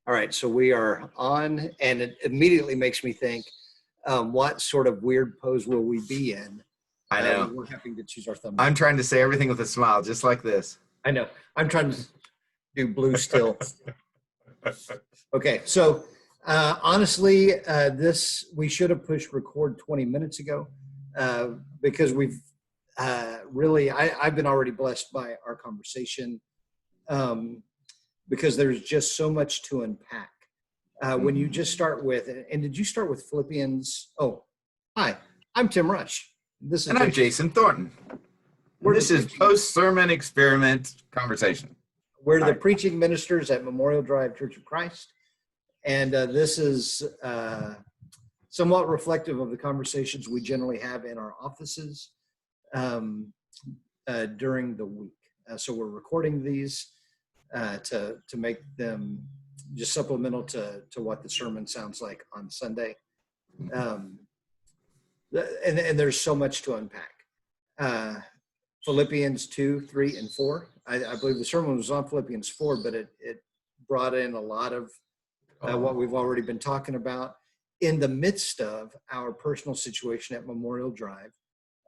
All right, so we are on, and it immediately makes me think, what sort of weird pose will we be in I know. when we're having to choose our thumbnail? I'm trying to say everything with a smile, just like this. I know. I'm trying to do blue still. Okay, so honestly, this we should have pushed record 20 minutes ago because we've really, I've been already blessed by our conversation because there's just so much to unpack. When you just start with, and did you start with Philippians? Oh, hi, I'm Tim Rush. This is And I'm Jason Thornton. We're This is post-sermon experiment conversation. We're the preaching ministers at Memorial Drive Church of Christ. And this is somewhat reflective of the conversations we generally have in our offices during the week. So we're recording these to make them just supplemental to what the sermon sounds like on Sunday. And there's so much to unpack. Philippians 2, 3, and 4. I believe the sermon was on Philippians 4, but it brought in a lot of what we've already been talking about in the midst of our personal situation at Memorial Drive,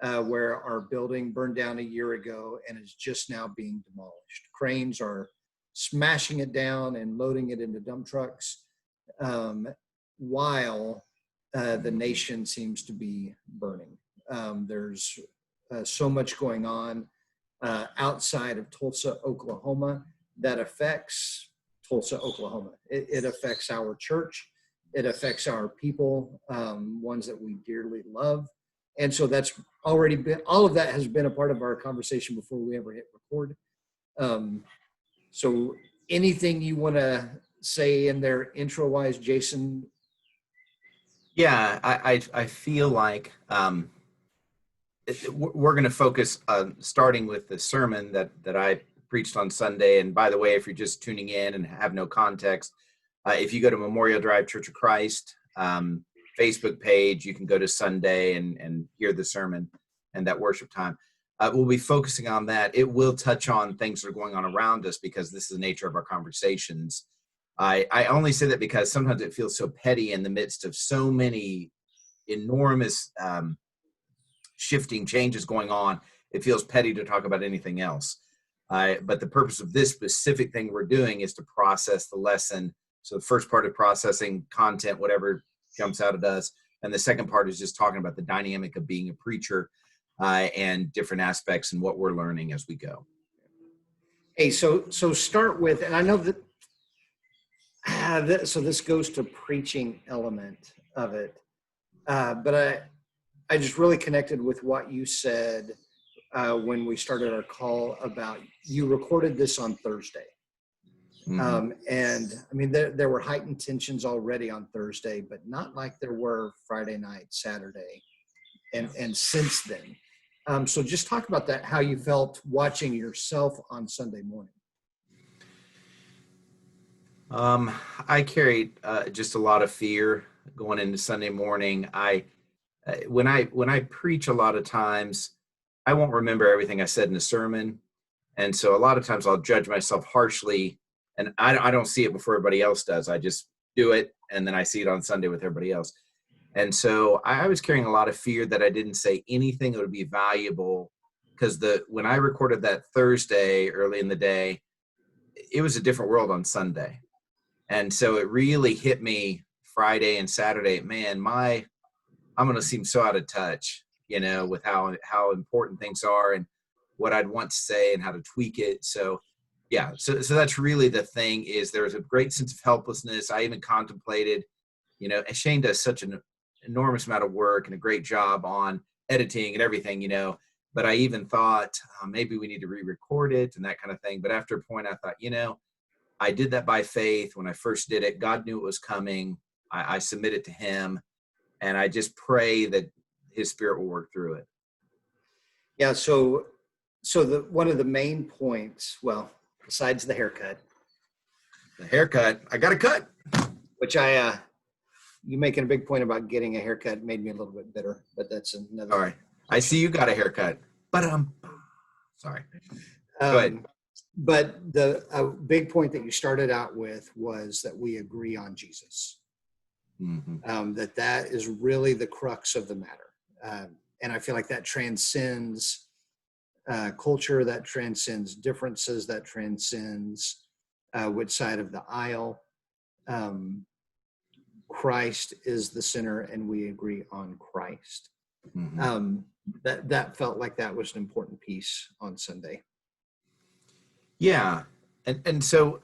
where our building burned down a year ago and is just now being demolished. Cranes are smashing it down and loading it into dump trucks while the nation seems to be burning. There's so much going on outside of Tulsa, Oklahoma that affects Tulsa, Oklahoma. It affects our church. It affects our people, ones that we dearly love. And so that's already been, all of that has been a part of our conversation before we ever hit record. So anything you want to say in there intro-wise, Jason? Yeah, I feel like we're going to focus on starting with the sermon that I preached on Sunday. And by the way, if you're just tuning in and have no context, if you go to Memorial Drive Church of Christ Facebook page, you can go to Sunday and hear the sermon and that worship time. We'll be focusing on that. It will touch on things that are going on around us because this is the nature of our conversations. I only say that because sometimes it feels so petty in the midst of so many enormous shifting changes going on. It feels petty to talk about anything else. But the purpose of this specific thing we're doing is to process the lesson. So the first part of processing content, whatever jumps out at us. And the second part is just talking about the dynamic of being a preacher and different aspects and what we're learning as we go. Hey, so start with, and I know that, so this goes to preaching element of it. But I just really connected with what you said when we started our call about you recorded this on Thursday. Mm-hmm. And I mean, there were heightened tensions already on Thursday, but not like there were Friday night, Saturday, and since then. So just talk about that, how you felt watching yourself on Sunday morning. I carried just a lot of fear going into Sunday morning. When I preach a lot of times, I won't remember everything I said in the sermon. And so a lot of times I'll judge myself harshly, and I don't see it before everybody else does. I just do it, and then I see it on Sunday with everybody else. And so I was carrying a lot of fear that I didn't say anything that would be valuable, because when I recorded that Thursday early in the day, it was a different world on Sunday. And so it really hit me Friday and Saturday. Man, I'm going to seem so out of touch, with how important things are and what I'd want to say and how to tweak it. So, yeah, so that's really the thing, is there was a great sense of helplessness. I even contemplated, Shane does such an enormous amount of work and a great job on editing and everything, but I even thought maybe we need to re-record it and that kind of thing. But after a point, I thought, I did that by faith. When I first did it, God knew it was coming. I submitted to him, and I just pray that his spirit will work through it. Yeah. So one of the main points, well, besides the haircut, I got a cut, which you making a big point about getting a haircut made me a little bit bitter, but that's another. All right. I see you got a haircut, but sorry. Go ahead. But a big point that you started out with was that we agree on Jesus. That is really the crux of the matter. And I feel like that transcends culture, that transcends differences, that transcends which side of the aisle. Christ is the center, and we agree on Christ. That felt like that was an important piece on Sunday. Yeah. And so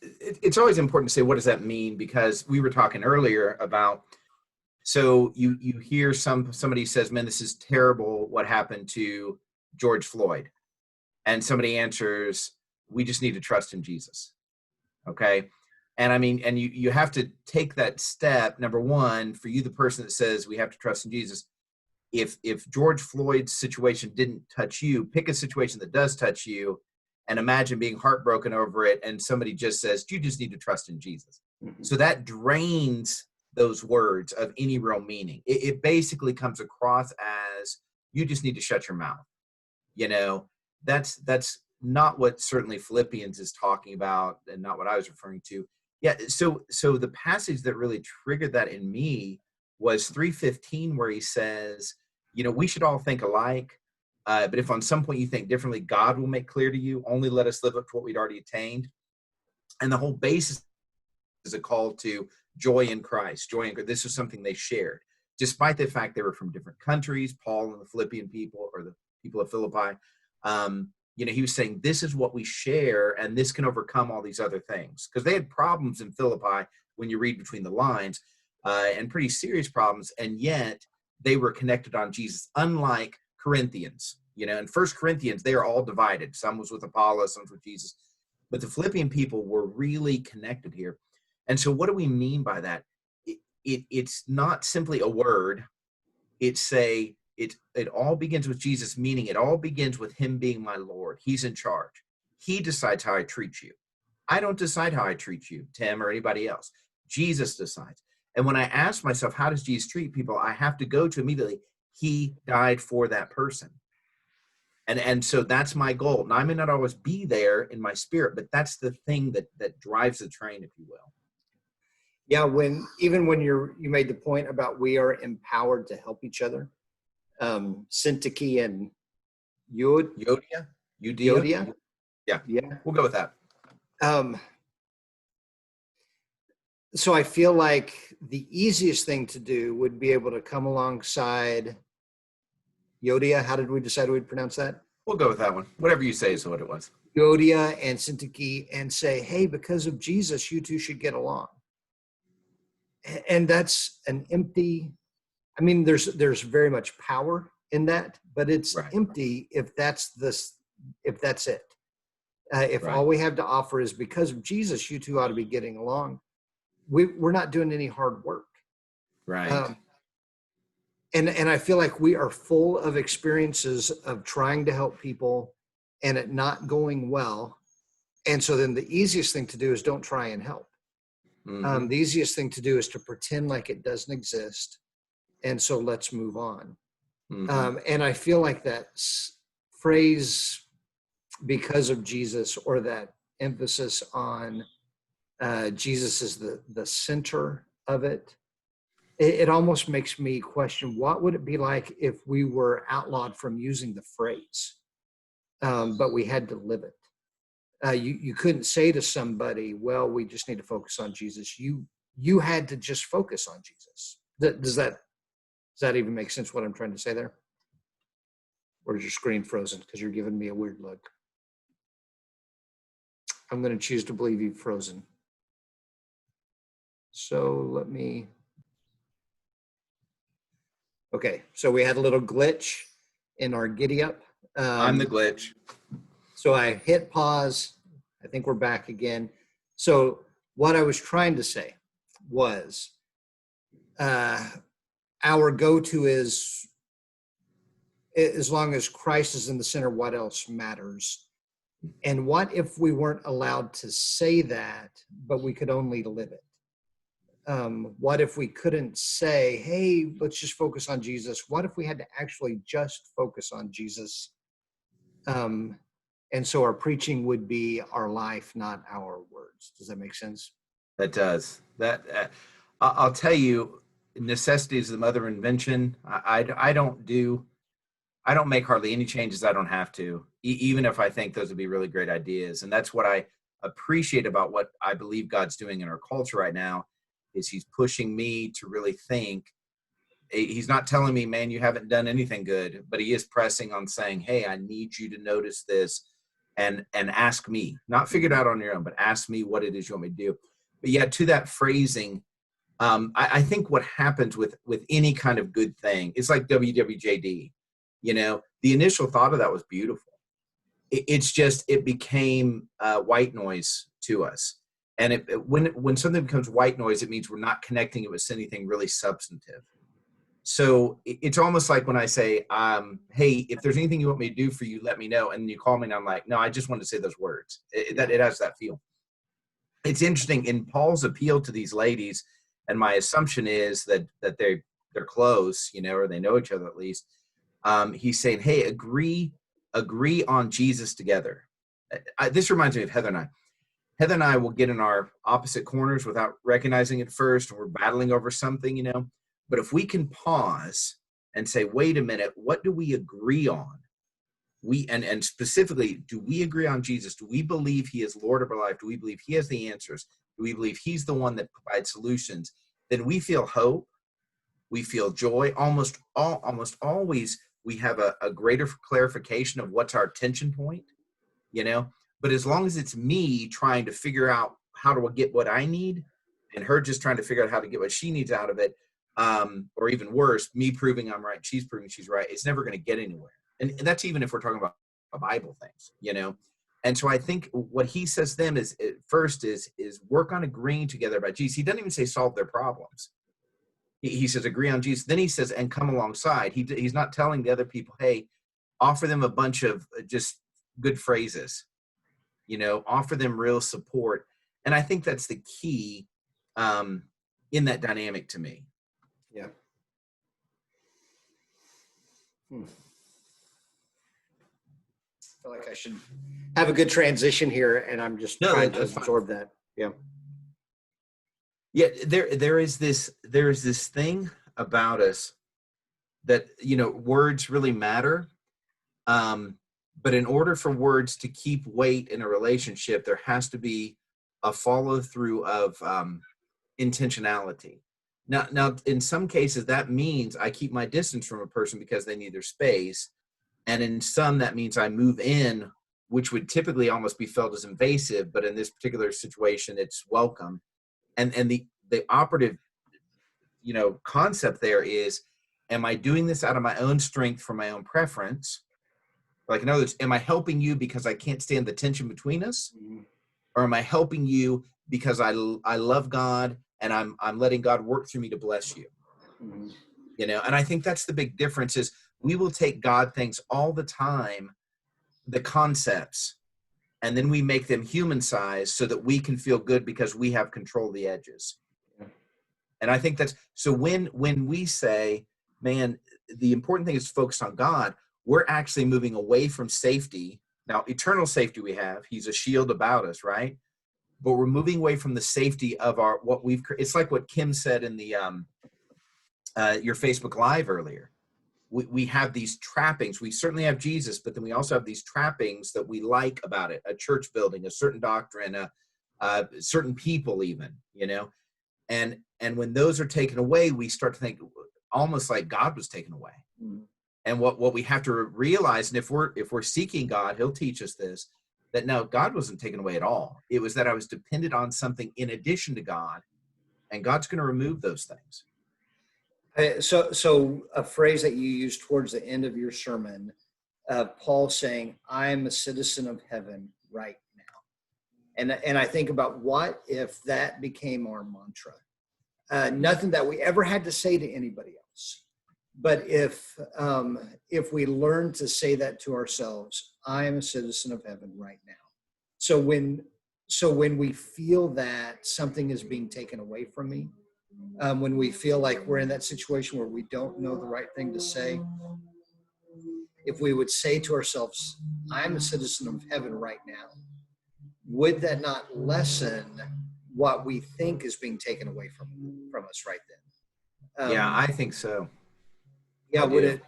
it's always important to say, what does that mean? Because we were talking earlier about, so you hear somebody says, man, this is terrible what happened to George Floyd. And somebody answers, we just need to trust in Jesus. Okay. And I mean, and you have to take that step. Number one, for you, the person that says we have to trust in Jesus, if George Floyd's situation didn't touch you, pick a situation that does touch you and imagine being heartbroken over it. And somebody just says, you just need to trust in Jesus. So that drains those words of any real meaning. It basically comes across as you just need to shut your mouth. You know, that's not what certainly Philippians is talking about, and not what I was referring to. Yeah. So the passage that really triggered that in me was 3:15, where he says, you know, we should all think alike. But if on some point you think differently, God will make clear to you. Only let us live up to what we'd already attained. And the whole basis is a call to joy in Christ. Joy in Christ. This was something they shared, despite the fact they were from different countries. Paul and the Philippian people, or the people of Philippi, you know, he was saying this is what we share, and this can overcome all these other things, because they had problems in Philippi when you read between the lines, and pretty serious problems, and yet they were connected on Jesus, unlike Corinthians. You know, in First Corinthians, they are all divided. Some was with Apollos, some was with Jesus. But the Philippian people were really connected here. And so what do we mean by that? It's not simply a word. It all begins with Jesus, meaning it all begins with him being my Lord. He's in charge. He decides how I treat you. I don't decide how I treat you, Tim, or anybody else. Jesus decides. And when I ask myself, how does Jesus treat people? I have to go to immediately, he died for that person. And so that's my goal. Now, I may not always be there in my spirit, but that's the thing that drives the train, if you will. Yeah, when you made the point about we are empowered to help each other, Syntyche and Yodia? Yodia? Yeah, Yeah. we'll go with that. So I feel like the easiest thing to do would be able to come alongside Yodia. How did we decide we'd pronounce that? We'll go with that one. Whatever you say is what it was. Yodia and Syntyche, and say, hey, because of Jesus, you two should get along. And that's an empty, I mean, there's very much power in that, but it's right. Empty if that's it. If right. all we have to offer is because of Jesus, you two ought to be getting along. We're not doing any hard work. Right. And I feel like we are full of experiences of trying to help people and it not going well. And so then the easiest thing to do is don't try and help. The easiest thing to do is to pretend like it doesn't exist. And so let's move on. And I feel like that phrase, because of Jesus, or that emphasis on Jesus is the center of it, it almost makes me question, what would it be like if we were outlawed from using the phrase, but we had to live it? You couldn't say to somebody, well, we just need to focus on Jesus. You had to just focus on Jesus. Does that even make sense, what I'm trying to say there? Or is your screen frozen because you're giving me a weird look? I'm going to choose to believe you've frozen. So let me. Okay, so we had a little glitch in our giddy up. I'm the glitch. So I hit pause. I think we're back again. So what I was trying to say was our go-to is, as long as Christ is in the center, what else matters? And what if we weren't allowed to say that, but we could only live it? What if we couldn't say, hey, let's just focus on Jesus? What if we had to actually just focus on Jesus? And so our preaching would be our life, not our words. Does that make sense? That does. I'll tell you, necessity is the mother of invention. I don't make hardly any changes I don't have to, even if I think those would be really great ideas. And that's what I appreciate about what I believe God's doing in our culture right now, is he's pushing me to really think. He's not telling me, man, you haven't done anything good, but he is pressing on saying, hey, I need you to notice this and ask me, not figure it out on your own, but ask me what it is you want me to do. But yeah, to that phrasing, I think what happens with any kind of good thing, it's like WWJD. The initial thought of that was beautiful. It's just, it became white noise to us. And when something becomes white noise, it means we're not connecting it with anything really substantive. So it's almost like when I say, hey, if there's anything you want me to do for you, let me know. And you call me and I'm like, no, I just want to say those words. It has that feel. It's interesting in Paul's appeal to these ladies, and my assumption is that they're close, or they know each other at least. He's saying, hey, agree on Jesus together. This reminds me of Heather and I. Heather and I will get in our opposite corners without recognizing it first, and we're battling over something, But if we can pause and say, wait a minute, what do we agree on? And specifically, do we agree on Jesus? Do we believe he is Lord of our life? Do we believe he has the answers? Do we believe he's the one that provides solutions? Then we feel hope. We feel joy. Almost always we have a greater clarification of what's our tension point, But as long as it's me trying to figure out how to get what I need, and her just trying to figure out how to get what she needs out of it, or even worse, me proving I'm right, she's proving she's right, it's never going to get anywhere. And that's even if we're talking about Bible things, And so I think what he says to them is, first is work on agreeing together about Jesus. He doesn't even say solve their problems. He says agree on Jesus. Then he says, and come alongside. He's not telling the other people, hey, offer them a bunch of just good phrases, offer them real support. And I think that's the key in that dynamic to me. Yeah. I feel like I should have a good transition here, and I'm just trying to absorb that. Yeah. Yeah, there is this thing about us that, words really matter. But in order for words to keep weight in a relationship, there has to be a follow through of intentionality. Now, in some cases, that means I keep my distance from a person because they need their space. And in some, that means I move in, which would typically almost be felt as invasive. But in this particular situation, it's welcome. And the operative, concept there is, am I doing this out of my own strength for my own preference? Like, in other words, am I helping you because I can't stand the tension between us? Mm-hmm. Or am I helping you because I love God and I'm letting God work through me to bless you? Mm-hmm. And I think that's the big difference is we will take God things all the time, the concepts, and then we make them human size so that we can feel good because we have control of the edges. Yeah. And I think that's, so when we say, man, the important thing is to focus on God, we're actually moving away from safety. Now, eternal safety we have, he's a shield about us, right? But we're moving away from the safety of it's like what Kim said in the your Facebook Live earlier. We have these trappings. We certainly have Jesus, but then we also have these trappings that we like about it, a church building, a certain doctrine, certain people even, and when those are taken away, we start to think almost like God was taken away. Mm-hmm. And what we have to realize, and if we're seeking God, he'll teach us this, that no, God wasn't taken away at all. It was that I was dependent on something in addition to God, and God's going to remove those things. So a phrase that you used towards the end of your sermon, Paul saying, I'm a citizen of heaven right now. And I think about what if that became our mantra? Nothing that we ever had to say to anybody else. But if we learn to say that to ourselves, I am a citizen of heaven right now. So when we feel that something is being taken away from me, when we feel like we're in that situation where we don't know the right thing to say, if we would say to ourselves, I'm a citizen of heaven right now, would that not lessen what we think is being taken away from us right then? Yeah, I think so. Yeah, I would do. it?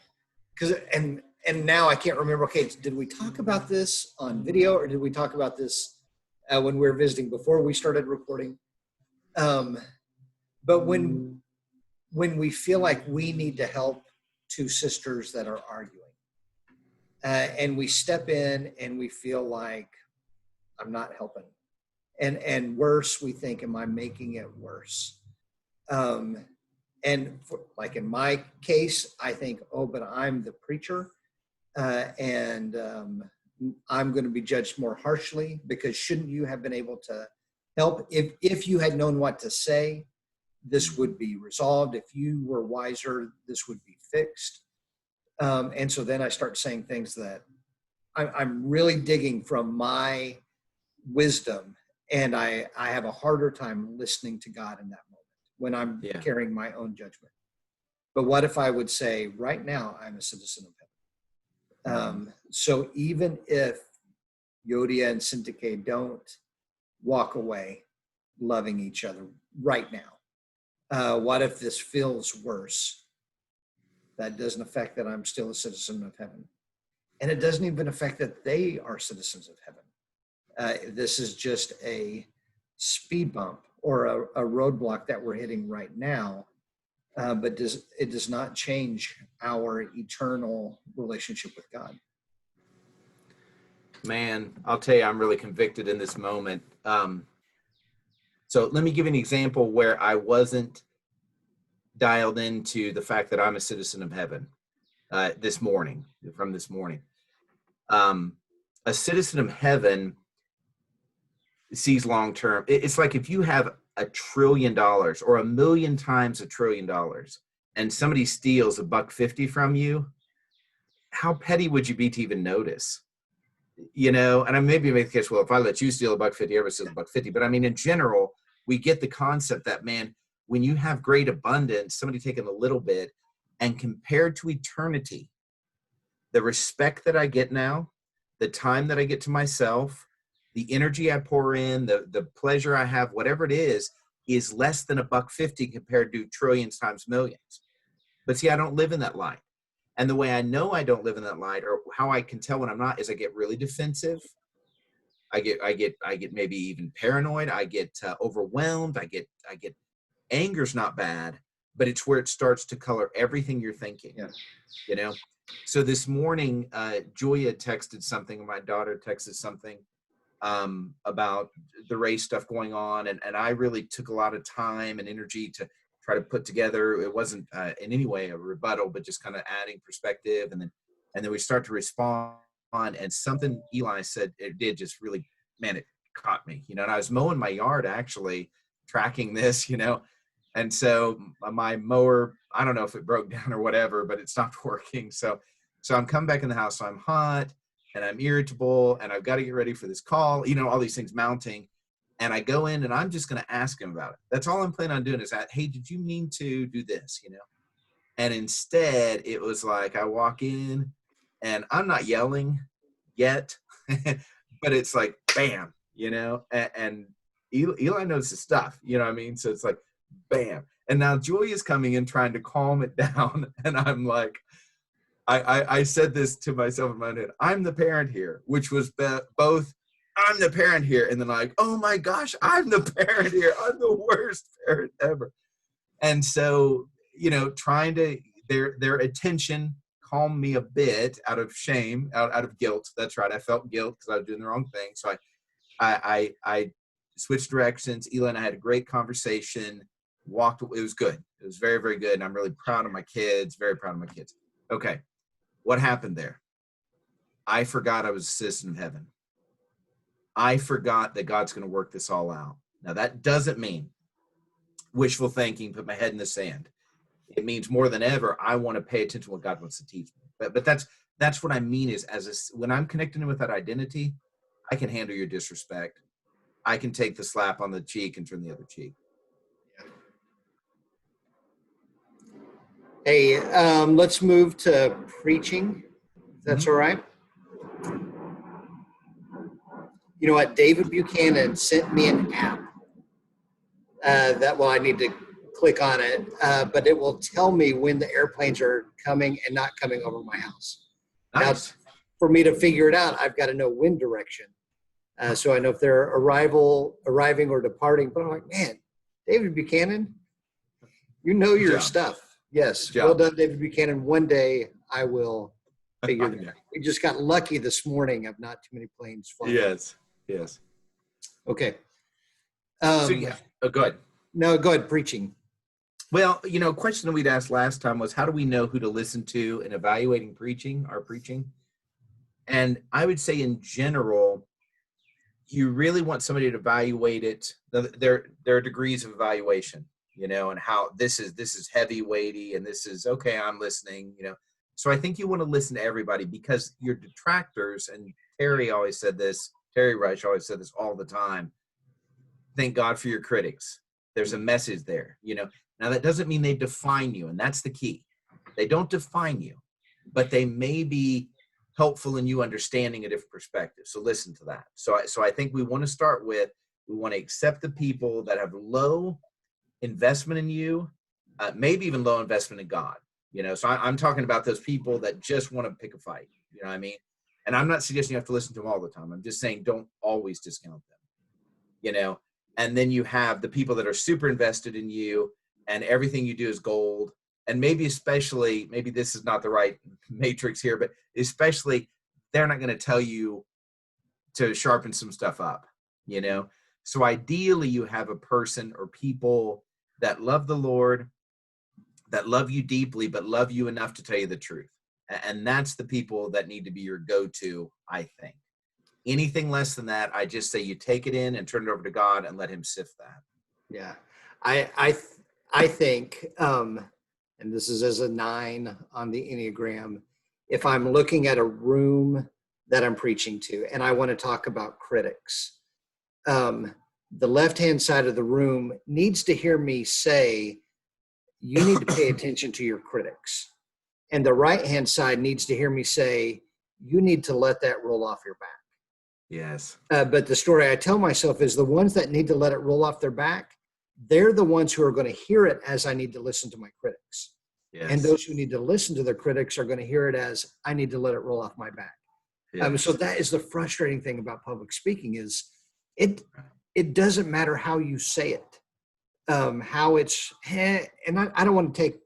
Because and now I can't remember. Okay, did we talk about this on video or did we talk about this when we were visiting before we started recording? Um, but when we feel like we need to help two sisters that are arguing, and we step in and we feel like I'm not helping, and worse, we think, am I making it worse? Um, and like in my case, I think, oh, but I'm the preacher, and I'm going to be judged more harshly because shouldn't you have been able to help? If you had known what to say, this would be resolved. If you were wiser, this would be fixed. And so then I start saying things that I'm really digging from my wisdom, and I have a harder time listening to God in that moment when I'm Yeah. carrying my own judgment. But what if I would say, right now, I'm a citizen of heaven? So even if Yodia and Syntyche don't walk away loving each other right now, what if this feels worse? That doesn't affect that I'm still a citizen of heaven. And it doesn't even affect that they are citizens of heaven. This is just a speed bump or a roadblock that we're hitting right now, but it does not change our eternal relationship with God. Man, I'll tell you, I'm really convicted in this moment. So let me give you an example where I wasn't dialed into the fact that I'm a citizen of heaven this morning. A citizen of heaven sees long term. It's like if you have $1 trillion or 1,000,000 times $1 trillion and somebody steals $1.50 from you, how petty would you be to even notice? You know, and I maybe make the case, well, if I let you steal $1.50, everybody steals $1.50. But I mean, in general, we get the concept that, man, when you have great abundance, somebody taking a little bit, and compared to eternity, the respect that I get now, the time that I get to myself, the energy I pour in, the pleasure I have, whatever it is less than $1.50 compared to trillions times millions. But see, I don't live in that light. And the way I know I don't live in that light, or how I can tell when I'm not, is I get really defensive. I get maybe even paranoid. I get overwhelmed. I get anger's not bad, but it's where it starts to color everything you're thinking. Yeah. You know. So this morning, Julia texted something. My daughter texted something about the race stuff going on, and I really took a lot of time and energy to try to put together. It wasn't in any way a rebuttal, but just kind of adding perspective, and then we start to respond. And something Eli said, it did just really, man, it caught me, you know. And I was mowing my yard actually, tracking this, you know, and so my mower, I don't know if it broke down or whatever, but it stopped working. So I'm coming back in the house. So I'm hot and I'm irritable and I've got to get ready for this call, you know, all these things mounting. And I go in and I'm just going to ask him about it. That's all I'm planning on doing is that, hey, did you mean to do this, you know? And instead it was like, I walk in and I'm not yelling yet, but it's like, bam, you know, and Eli knows his stuff, you know what I mean? So it's like, bam. And now Julia's coming in trying to calm it down. And I'm like, I said this to myself in my head, I'm the parent here, which was both, I'm the parent here. And then like, oh my gosh, I'm the parent here. I'm the worst parent ever. And so, you know, trying to, their attention calmed me a bit out of shame, out of guilt. That's right. I felt guilt because I was doing the wrong thing. So I switched directions. Eli and I had a great conversation, walked, it was good. It was very, very good. And I'm really proud of my kids, very proud of my kids. Okay. What happened there? I forgot I was a citizen of heaven. I forgot that God's going to work this all out. Now that doesn't mean wishful thinking, put my head in the sand. It means more than ever, I want to pay attention to what God wants to teach me. But that's what I mean is when I'm connecting with that identity, I can handle your disrespect. I can take the slap on the cheek and turn the other cheek. Hey, let's move to preaching That's all right. You know what? David Buchanan sent me an app I need to click on it, but it will tell me when the airplanes are coming and not coming over my house. Now, Nice. for me to figure it out, I've got to know wind direction. So I know if they're arriving or departing. But I'm like, man, David Buchanan, you know Good your job. stuff. Yes. Good Well job. done, David Buchanan. One day I will figure that Yeah. out. We just got lucky this morning of not too many planes flying. Yes. Yes. Okay. So yeah. Oh, go ahead. No, go ahead, preaching. Well, a question that we'd asked last time was, how do we know who to listen to in evaluating our preaching? And I would say in general, you really want somebody to evaluate it. There are degrees of evaluation, and how this is heavy, weighty, and this is okay, I'm listening, So I think you want to listen to everybody, because your detractors, and Terry Rush always said this all the time, thank God for your critics. There's a message there, Now that doesn't mean they define you, and that's the key. They don't define you, but they may be helpful in you understanding a different perspective. So listen to that. So I think we want to start with, we want to accept the people that have low investment in you, maybe even low investment in God. So I'm talking about those people that just want to pick a fight. You know what I mean? And I'm not suggesting you have to listen to them all the time. I'm just saying don't always discount them. And then you have the people that are super invested in you, and everything you do is gold. And maybe this is not the right matrix here, but especially they're not going to tell you to sharpen some stuff up, So ideally you have a person or people that love the Lord, that love you deeply, but love you enough to tell you the truth. And that's the people that need to be your go-to, I think. Anything less than that, I just say you take it in and turn it over to God and let him sift that. Yeah. I think, and this is as a 9 on the Enneagram, if I'm looking at a room that I'm preaching to and I want to talk about critics, the left-hand side of the room needs to hear me say, you need to pay attention to your critics. And the right-hand side needs to hear me say, you need to let that roll off your back. Yes. But the story I tell myself is the ones that need to let it roll off their back, they're the ones who are going to hear it as I need to listen to my critics. Yes. And those who need to listen to their critics are going to hear it as I need to let it roll off my back. Yes. So that is the frustrating thing about public speaking is it doesn't matter how you say it, how it's, and I don't want to take,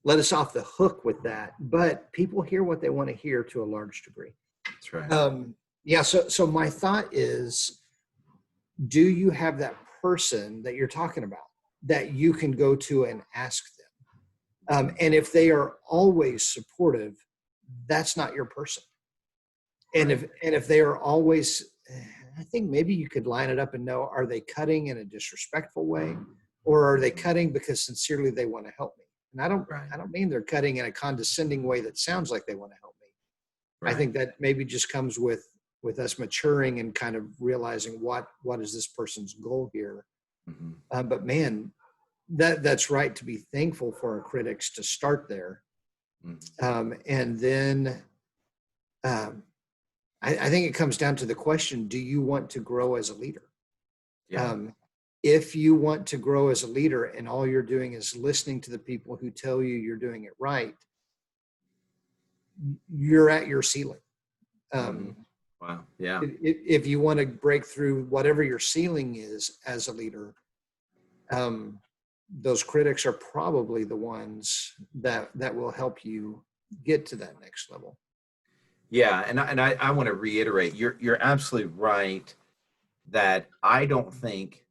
let us off the hook with that, but people hear what they want to hear to a large degree. That's right. Yeah. So my thought is, do you have that person that you're talking about that you can go to and ask them? And if they are always supportive, that's not your person. And Right. if they are always, I think maybe you could line it up and know, are they cutting in a disrespectful way, or are they cutting because sincerely they want to help me? And I don't mean they're cutting in a condescending way that sounds like they want to help me. Right. I think that maybe just comes with us maturing and kind of realizing what is this person's goal here. Mm-hmm. But man, that's right, to be thankful for our critics to start there. Mm-hmm. And then I think it comes down to the question, do you want to grow as a leader? Yeah. If you want to grow as a leader and all you're doing is listening to the people who tell you you're doing it right, you're at your ceiling. Wow. Yeah. If you want to break through whatever your ceiling is as a leader, those critics are probably the ones that will help you get to that next level. Yeah, and I want to reiterate, you're absolutely right that I don't think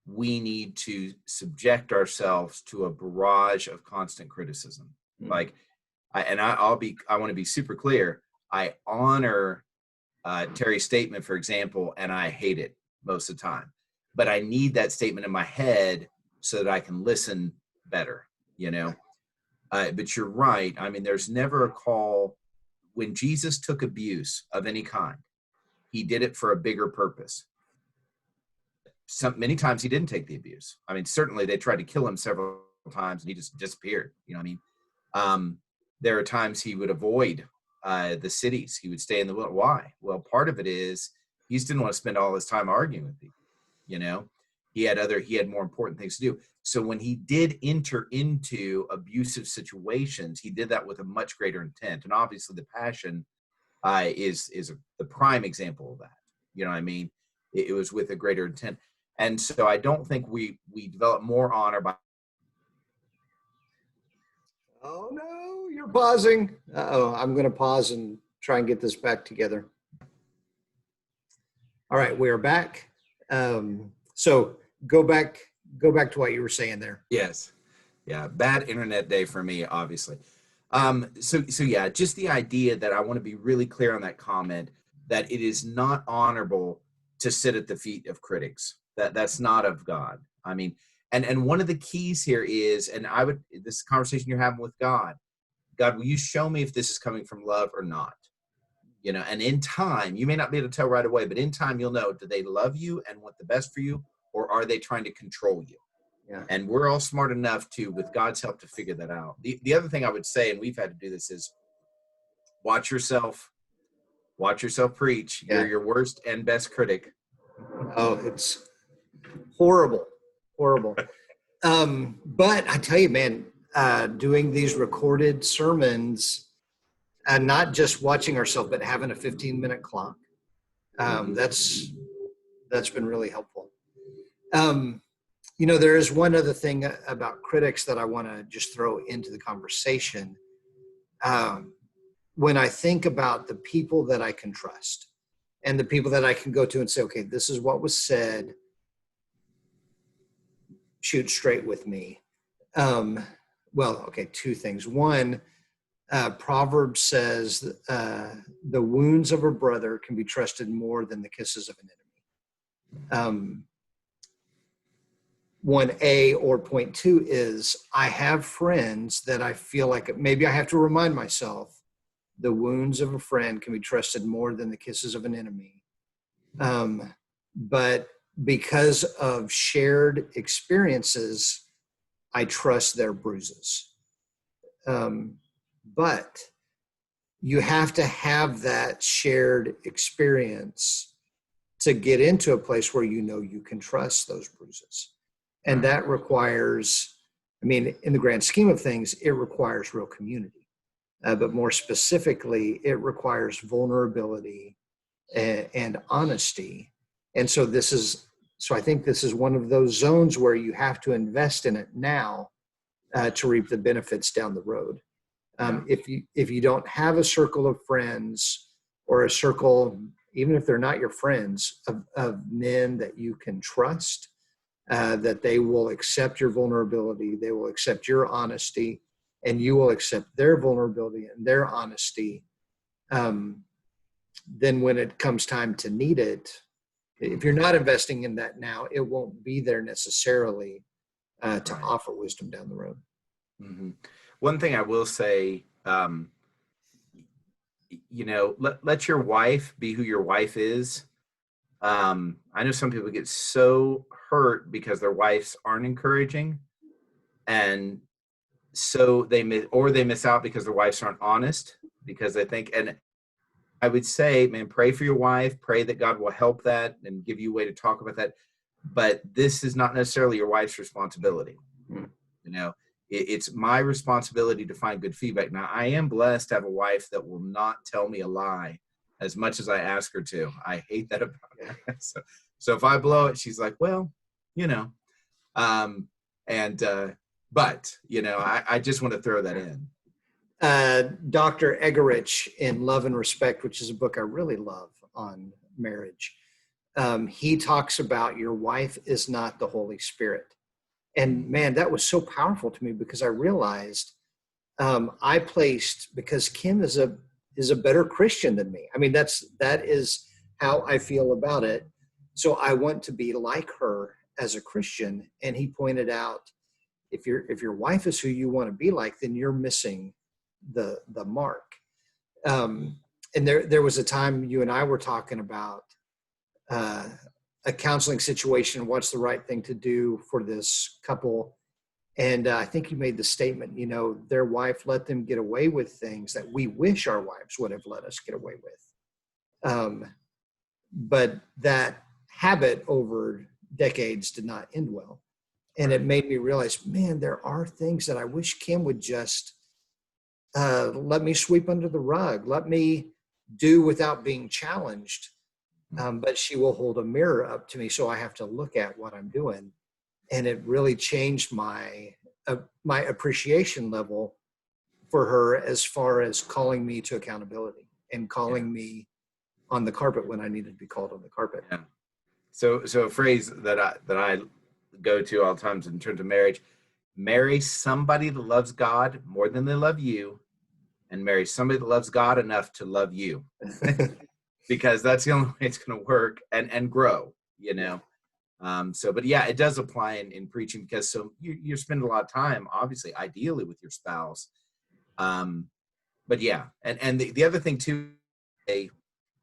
we need to subject ourselves to a barrage of constant criticism. Mm-hmm. Like, I want to be super clear. I honor Terry's statement, for example, and I hate it most of the time, but I need that statement in my head so that I can listen better, but you're right. I mean, there's never a call. When Jesus took abuse of any kind, he did it for a bigger purpose. Many times he didn't take the abuse. I mean, certainly they tried to kill him several times and he just disappeared. You know what I mean? There are times he would avoid the cities. He would stay in the wilderness. Why? Well, part of it is he just didn't want to spend all his time arguing with people. You know, he had more important things to do. So when he did enter into abusive situations, he did that with a much greater intent. And obviously, the passion is the prime example of that. You know what I mean? It was with a greater intent. And so I don't think we develop more honor by. Oh no, you're pausing. Uh-oh, I'm going to pause and try and get this back together. All right, we are back. So go back to what you were saying there. Yes. Yeah. Bad internet day for me, obviously. So yeah, just the idea that I want to be really clear on that comment, that it is not honorable to sit at the feet of critics. That's not of God. I mean, and one of the keys here is, and this conversation you're having with God, will you show me if this is coming from love or not? You know, and in time, you may not be able to tell right away, but in time you'll know, do they love you and want the best for you, or are they trying to control you? Yeah. And we're all smart enough to, with God's help, to figure that out. The other thing I would say, and we've had to do this, is watch yourself preach. Yeah. You're your worst and best critic. Oh, it's horrible. But I tell you, man, doing these recorded sermons and not just watching ourselves, but having a 15-minute clock, that's been really helpful. You know, there is one other thing about critics that I want to just throw into the conversation. When I think about the people that I can trust and the people that I can go to and say, okay, this is what was said, shoot straight with me. Well, okay, two things. One, Proverbs says the wounds of a brother can be trusted more than the kisses of an enemy. 1A or point 2 is I have friends that I feel like maybe I have to remind myself the wounds of a friend can be trusted more than the kisses of an enemy. But because of shared experiences, I trust their bruises. But you have to have that shared experience to get into a place where you know you can trust those bruises. And that requires, I mean, in the grand scheme of things, it requires real community. But more specifically, it requires vulnerability and honesty. And so I think this is one of those zones where you have to invest in it now to reap the benefits down the road. If you don't have a circle of friends or a circle, even if they're not your friends, of men that you can trust, that they will accept your vulnerability, they will accept your honesty, and you will accept their vulnerability and their honesty, then when it comes time to need it, if you're not investing in that now, it won't be there necessarily to offer wisdom down the road. Mm-hmm. One thing I will say, you know, let your wife be who your wife is. I know some people get so hurt because their wives aren't encouraging, and so they miss out because their wives aren't honest, because they think. And I would say, man, pray for your wife, pray that God will help that and give you a way to talk about that. But this is not necessarily your wife's responsibility. You know, it's my responsibility to find good feedback. Now, I am blessed to have a wife that will not tell me a lie as much as I ask her to. I hate that about her. So if I blow it, she's like, well, you know, but, you know, I just want to throw that in. Dr. Egerich in Love and Respect, which is a book I really love on marriage, he talks about your wife is not the Holy Spirit. And man, that was so powerful to me, because I realized because Kim is a better Christian than me. I mean, that is how I feel about it. So I want to be like her as a Christian. And he pointed out, if your wife is who you want to be like, then you're missing the mark. And there was a time you and I were talking about a counseling situation, what's the right thing to do for this couple. And I think you made the statement, their wife let them get away with things that we wish our wives would have let us get away with. But that habit over decades did not end well. And it made me realize, man, there are things that I wish Kim would just let me sweep under the rug, let me do without being challenged. But she will hold a mirror up to me, so I have to look at what I'm doing. And it really changed my appreciation level for her, as far as calling me to accountability and calling me on the carpet when I needed to be called on the carpet. Yeah. So a phrase that I go to all times in terms of marriage: marry somebody that loves God more than they love you, and marry somebody that loves God enough to love you, because that's the only way it's going to work and grow. But yeah, it does apply in preaching, because you spend a lot of time, obviously, ideally, with your spouse. But yeah, and the other thing too,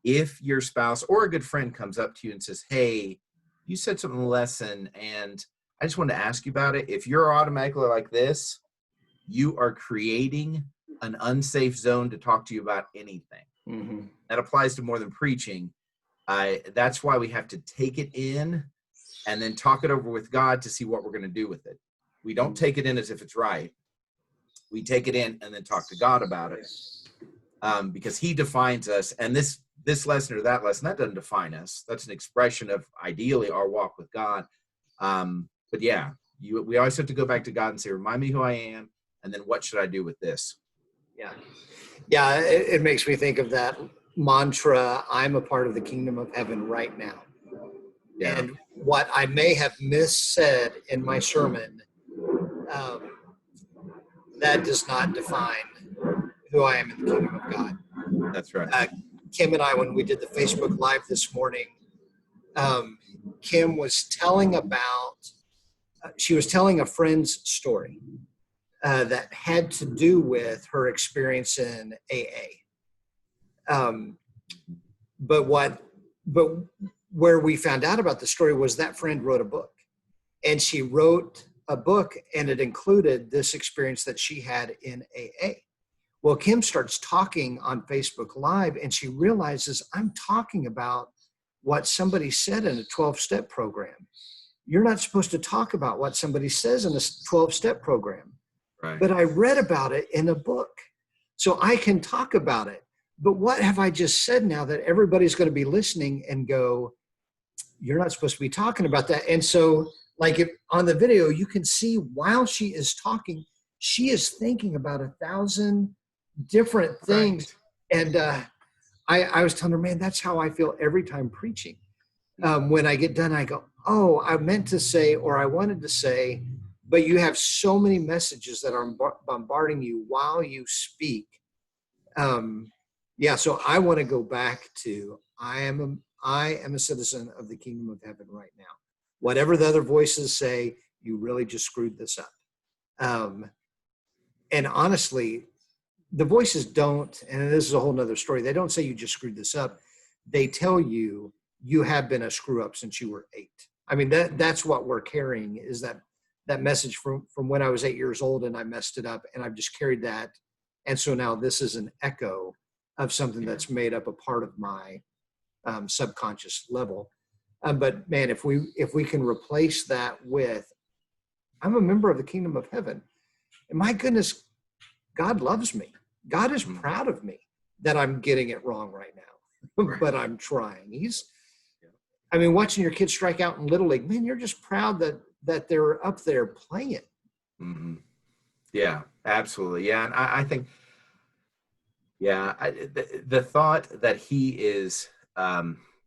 if your spouse or a good friend comes up to you and says, "Hey, you said something in the lesson, and I just wanted to ask you about it." If you're automatically like this, you are creating an unsafe zone to talk to you about anything. Mm-hmm. That applies to more than preaching. That's why we have to take it in and then talk it over with God to see what we're going to do with it. We don't take it in as if it's right. We take it in and then talk to God about it, because He defines us. And this lesson or that lesson, that doesn't define us. That's an expression of, ideally, our walk with God. But yeah, we always have to go back to God and say, "Remind me who I am, and then what should I do with this?" Yeah. It makes me think of that mantra, "I'm a part of the kingdom of heaven right now." Yeah. And what I may have missaid in my sermon, that does not define who I am in the kingdom of God. That's right. Kim and I, when we did the Facebook Live this morning, Kim was telling she was telling a friend's story that had to do with her experience in AA. But where we found out about the story was that friend wrote a book, and she wrote a book, and it included this experience that she had in AA. Well, Kim starts talking on Facebook Live, and she realizes, I'm talking about what somebody said in a 12-step program. You're not supposed to talk about what somebody says in a 12-step program. Right. But I read about it in a book, so I can talk about it. But what have I just said now that everybody's going to be listening and go, you're not supposed to be talking about that? And so, like, if on the video, you can see while she is talking, she is thinking about 1,000 different things. Right. And I was telling her, man, that's how I feel every time preaching. When I get done, I go, oh, I meant to say, or I wanted to say, but you have so many messages that are bombarding you while you speak. So I want to go back to, I am a citizen of the kingdom of heaven right now. Whatever the other voices say, you really just screwed this up. And honestly, the voices don't, and this is a whole nother story, they don't say you just screwed this up. They tell you you have been a screw up since you were 8. I mean, that's what we're carrying, is that message from when I was 8 years old and I messed it up, and I've just carried that. And so now this is an echo of something that's made up a part of my subconscious level. But man, if we can replace that with, I'm a member of the kingdom of heaven, and my goodness, God loves me. God is proud of me that I'm getting it wrong right now, but I'm trying. Watching your kids strike out in Little League, man, you're just proud that they're up there playing. Mm-hmm. Yeah, absolutely. Yeah, and I think, the thought that He is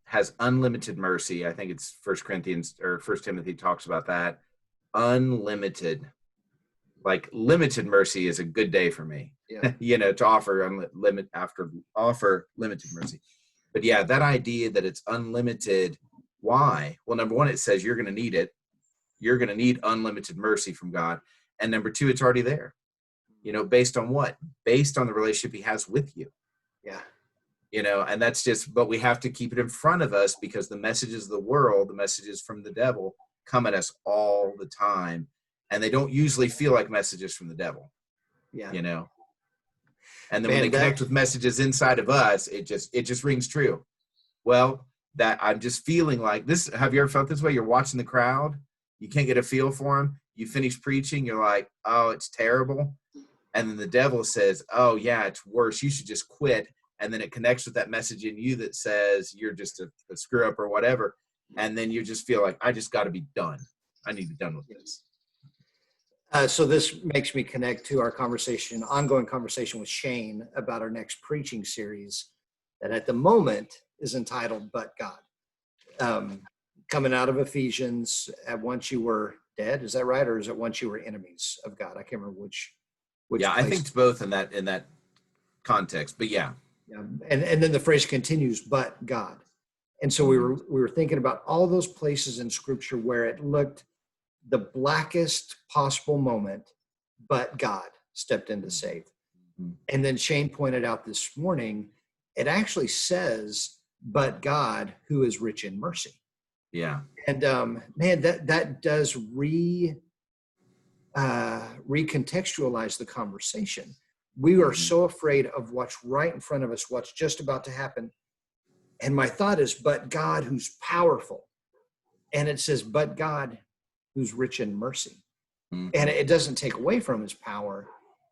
has unlimited mercy. I think it's 1 Timothy talks about that. Unlimited. Like, limited mercy is a good day for me. Yeah. To offer limited mercy. But yeah, that idea that it's unlimited. Why? Well, number one, it says you're going to need it. You're going to need unlimited mercy from God. And number two, it's already there. Based on what? Based on the relationship He has with you. Yeah. And that's just, but we have to keep it in front of us, because the messages of the world, the messages from the devil, come at us all the time. and they don't usually feel like messages from the devil, Yeah. you know. And then when Man, they connect with messages inside of us, it just rings true. Well, that I'm just feeling like this. Have you ever felt this way? You're watching the crowd, you can't get a feel for them. You finish preaching, you're like, oh, it's terrible. And then the devil says, oh yeah, it's worse. You should just quit. And then it connects with that message in you that says you're just a screw up or whatever. And then you just feel like, I just got to be done. I need to be done with this. So this makes me connect to our ongoing conversation with Shane about our next preaching series that at the moment is entitled But God. Coming out of Ephesians, at once you were dead, is that right? Or is it once you were enemies of God? I can't remember which Yeah, place. I think it's both in that context, but yeah. Yeah. And then the phrase continues, but God. And so we were thinking about all those places in scripture where it looked the blackest possible moment, but God stepped in to save. And then Shane pointed out this morning, it actually says, but God, who is rich in mercy. Yeah. And man, that does recontextualize the conversation. We are so afraid of what's right in front of us, what's just about to happen. And my thought is, but God, who's powerful. And it says, but God, who's rich in mercy. And it doesn't take away from his power.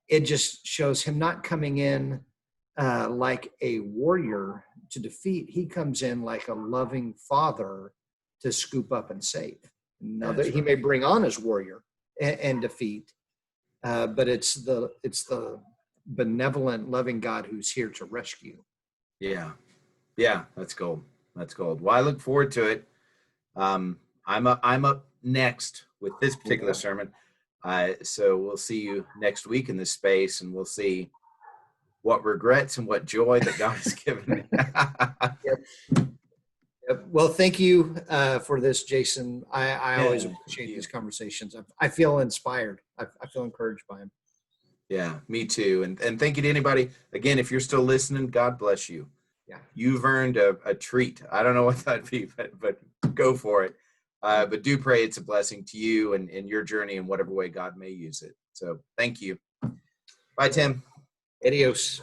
It just shows him not coming in like a warrior to defeat. He comes in like a loving father to scoop up and save. Now that he may bring on his warrior and defeat, but it's the benevolent, loving God who's here to rescue. Yeah. Yeah, that's gold. That's gold. Well, I look forward to it. I'm up next with this particular sermon. So we'll see you next week in this space, and we'll see what regrets and what joy that God has given. Yep. Well, thank you for this, Jason. I always appreciate these conversations. I feel inspired. I feel encouraged by them. Yeah, me too. And thank you to anybody. Again, if you're still listening, God bless you. Yeah. You've earned a treat. I don't know what that'd be, but go for it. But do pray it's a blessing to you and in your journey in whatever way God may use it. So thank you. Bye, Tim. Adios.